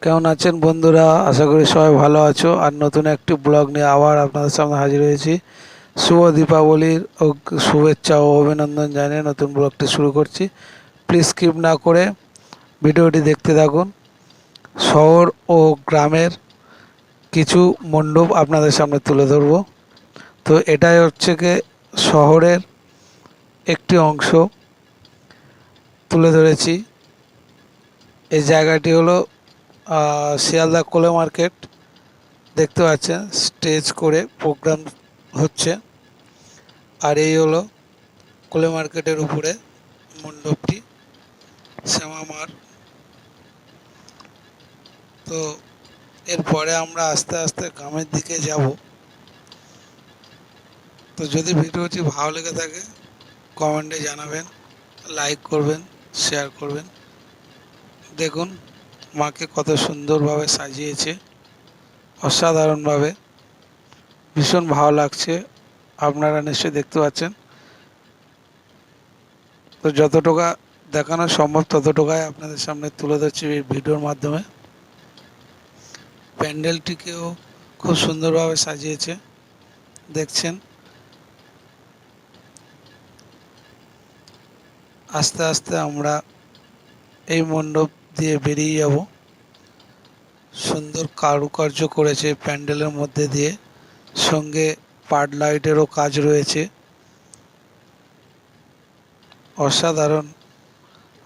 কেমন আছেন বন্ধুরা? আশা করি সবাই ভালো আছো। আর নতুন একটি ব্লগ নিয়ে আবার আপনাদের সামনে হাজির হয়েছি। শুভ দীপাবলির শুভেচ্ছা ও অভিনন্দন জানিয়ে নতুন ব্লগটি শুরু করছি। প্লিজ স্কিপ না করে ভিডিওটি দেখতে থাকুন। শহর ও গ্রামের কিছু মণ্ডপ আপনাদের সামনে তুলে ধরব। তো এটাই হচ্ছে কি শহরের একটি অংশ তুলে ধরেছি। এই জায়গাটি হলো শিয়ালদা কোলে মার্কেট। দেখতে পাচ্ছেন স্টেজ করে প্রোগ্রাম হচ্ছে। আর এই হলো কোলে মার্কেটের উপরে মণ্ডপটি, শ্যামামার। তো এরপরে আমরা আস্তে আস্তে গ্রামের দিকে যাব। তো যদি ভিডিওটি ভালো লেগে থাকে কমেন্টে জানাবেন, লাইক করবেন, শেয়ার করবেন। দেখুন মাকে কত সুন্দরভাবে সাজিয়েছে, অসাধারণভাবে, ভীষণ ভালো লাগছে। আপনারা নিশ্চয়ই দেখতে পাচ্ছেন। তো যতটুকু দেখানো সম্ভব ততটুকুই আপনাদের সামনে তুলে ধরছি এই ভিডিওর মাধ্যমে। প্যান্ডেলটিকেও খুব সুন্দরভাবে সাজিয়েছে, দেখছেন। আস্তে আস্তে আমরা এই মণ্ডপ দিয়ে বেরিয়ে যাব। সুন্দর কারুকার্য করেছে প্যান্ডেলের মধ্যে দিয়ে, সঙ্গে পাড লাইটেরও কাজ রয়েছে। অসাধারণ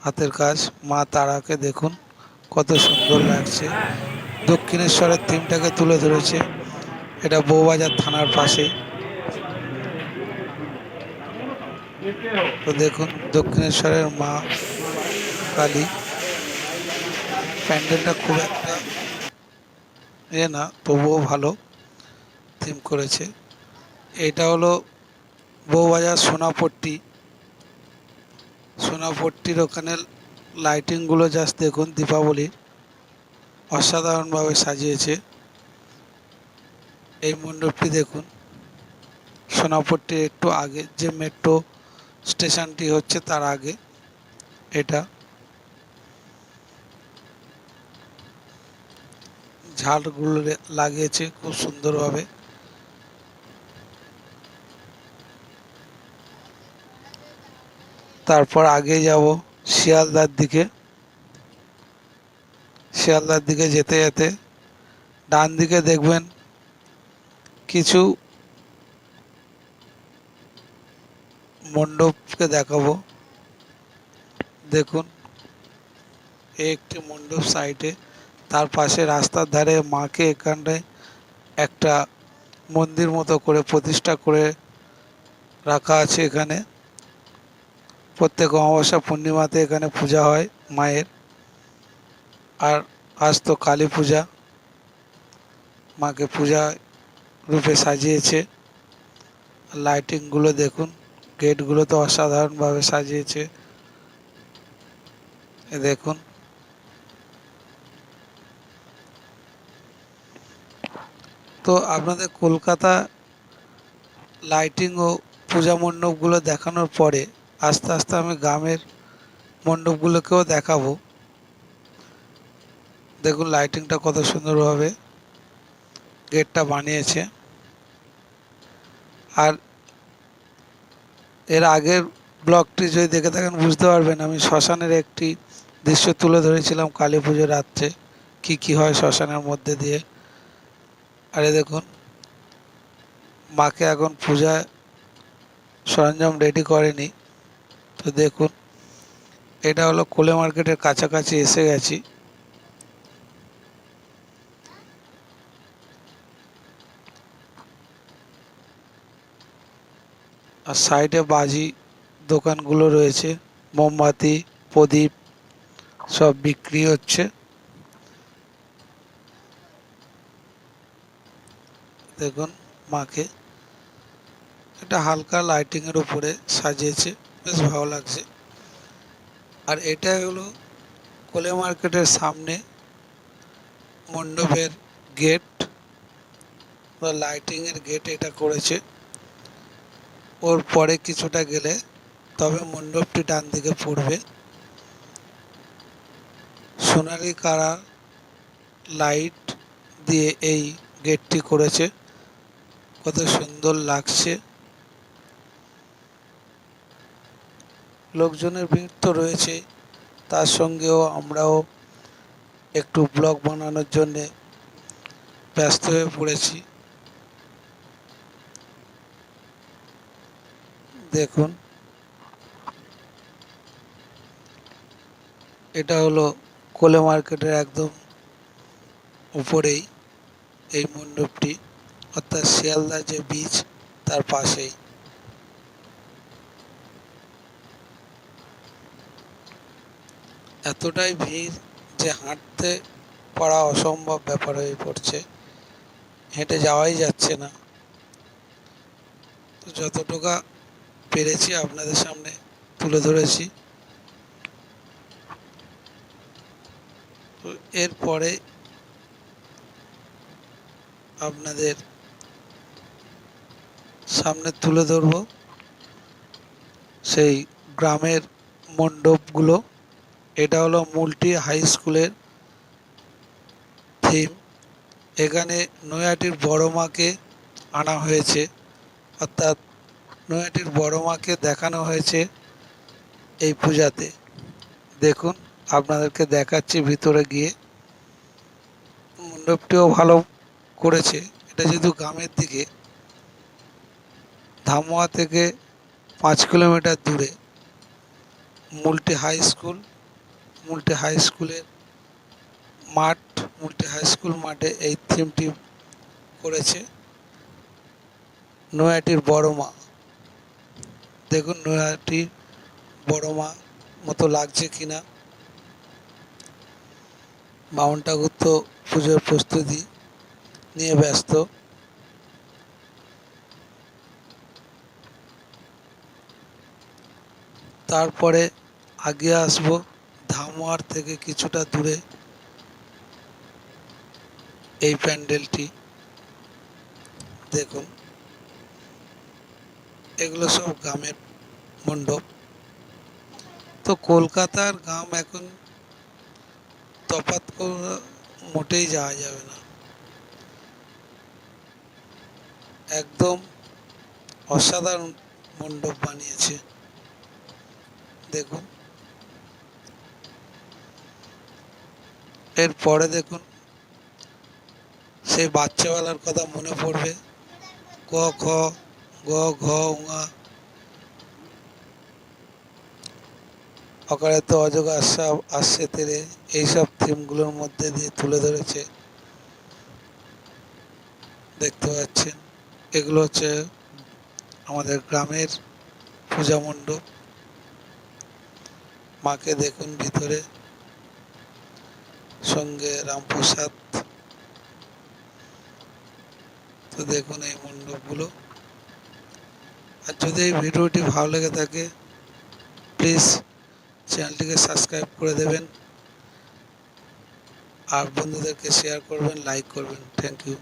হাতের কাজ। মা তারাকে দেখুন কত সুন্দর লাগছে। দক্ষিণেশ্বরের থিমটাকে তুলে ধরেছে। এটা বউবাজার থানার পাশেই। তো দেখুন দক্ষিণেশ্বরের মা কালী। প্যান্ডেলটা খুব একটা না, তবুও ভালো থিম করেছে। এটা হলো বউবাজার সোনাপট্টি। সোনাপট্টির ওখানে লাইটিংগুলো জাস্ট দেখুন, দীপাবলির অসাধারণভাবে সাজিয়েছে। এই মণ্ডপটি দেখুন, সোনাপট্টির একটু আগে যে মেট্রো স্টেশনটি হচ্ছে তার আগে এটা। ঝাড়গুলো লাগিয়েছে খুব সুন্দরভাবে। তারপর আগে যাব শিয়ালদার দিকে। শিয়ালদার দিকে যেতে যেতে ডান দিকে দেখবেন কিছু মণ্ডপকে দেখাবো। দেখুন একটি মণ্ডপ সাইডে, তার পাশে রাস্তার ধারে মাকে এখানটায় একটা মন্দির মতো করে প্রতিষ্ঠা করে রাখা আছে। এখানে প্রত্যেক অমাবস্যা পূর্ণিমাতে এখানে পূজা হয় মায়ের। আর আজ তো কালী পূজা, মাকে পূজা রূপে সাজিয়েছে। লাইটিংগুলো দেখুন, গেটগুলো তো অসাধারণভাবে সাজিয়েছে। দেখুন তো আপনাদের কলকাতা লাইটিং ও পূজা মণ্ডপগুলো দেখানোর পরে আস্তে আস্তে আমি গ্রামের মণ্ডপগুলোকেও দেখাবো। দেখুন লাইটিংটা কত সুন্দরভাবে গেটটা বানিয়েছে। আর এর আগের ব্লগটি যদি দেখে থাকেন বুঝতে পারবেন আমি শ্মশানের একটি দৃশ্য তুলে ধরেছিলাম কালী পুজোর রাত্রে, কী হয় শ্মশানের মধ্যে দিয়ে। আরে দেখুন মাকে এখন পূজায় সরঞ্জাম রেডি করেনি। তো দেখুন এটা হলো কোলে মার্কেটের কাছাকাছি এসে গেছি। আর সাইডে বাজি দোকানগুলো রয়েছে, মোমবাতি, প্রদীপ সব বিক্রি হচ্ছে। দেখুন মাকে এটা হালকা লাইটিংয়ের উপরে সাজিয়েছে, বেশ ভালো লাগছে। আর এটা হলো কোলে মার্কেটের সামনে মণ্ডপের গেট বা লাইটিংয়ের গেট এটা করেছে। ওর পরে কিছুটা গেলে তবে মণ্ডপটি ডান দিকে পড়বে। সোনালি কালার লাইট দিয়ে এই গেটটি করেছে, কত সুন্দর লাগছে। লোকজনের ভিড় তো রয়েছে, তার সঙ্গেও আমরাও একটু ব্লগ বানানোর জন্যে ব্যস্ত হয়ে পড়েছি। দেখুন, এটা হলো কোলে মার্কেটের একদম উপরেই এই মণ্ডপটি, অর্থাৎ শিয়ালদা যে বীচ তার পাশেই। এতটাই ভিড় যে হাঁটতে পারা অসম্ভব ব্যাপার হয়ে পড়ছে, হেঁটে যাওয়াই যাচ্ছে না। তো যতটুকু পেরেছি আপনাদের সামনে তুলে ধরেছি। এরপরে আপনাদের সামনে তুলে ধরব সেই গ্রামের মণ্ডপগুলো। এটা হলো মুলটি হাই স্কুলের থিম। এখানে নৈহাটির বড় মাকে আনা হয়েছে, অর্থাৎ নৈহাটির বড় মাকে দেখানো হয়েছে এই পূজাতে। দেখুন, আপনাদেরকে দেখাচ্ছি ভিতরে গিয়ে। মণ্ডপটিও ভালো করেছে। এটা যেহেতু গ্রামের দিকে, ধামুয়া থেকে 5 কিলোমিটার দূরে মুলটি হাই স্কুল। মুলটি হাই স্কুলের মাঠ, মুলটি হাই স্কুল মাঠে এই থিমটি করেছে নৈহাটির বড় মা। দেখুন নৈহাটির বড় মা মতো লাগছে কিনা। বামুন ঠাকুর তো পুজোর প্রস্তুতি নিয়ে ব্যস্ত। তারপরে আগে আসবো ধামুয়ার থেকে কিছুটা দূরে এই প্যান্ডেলটি। দেখুন, এগুলো সব গ্রামের মণ্ডপ। তো কলকাতার গ্রাম এখন তফাৎ করে মোটেই যাওয়া যাবে না, একদম অসাধারণ মণ্ডপ বানিয়েছে। দেখুন, এরপরে দেখুন সেই বাচ্চাবেলার কথা মনে পড়বে। ক খ গ ঘ উঙা অকারে তো অজগর সাপ আসছে তেরে, এইসব থিমগুলোর মধ্যে দিয়ে তুলে ধরেছে। দেখতে পাচ্ছেন, এগুলো হচ্ছে আমাদের গ্রামের পূজা মণ্ডপ। মাকে দেখুন ভিতরে, সঙ্গে রামপ্রসাদ। তো দেখুন এই মণ্ডপগুলো। আর যদি এই ভিডিওটি ভালো লেগে থাকে, প্লিজ চ্যানেলটিকে সাবস্ক্রাইব করে দেবেন আর বন্ধুদেরকে শেয়ার করবেন, লাইক করবেন। Thank you.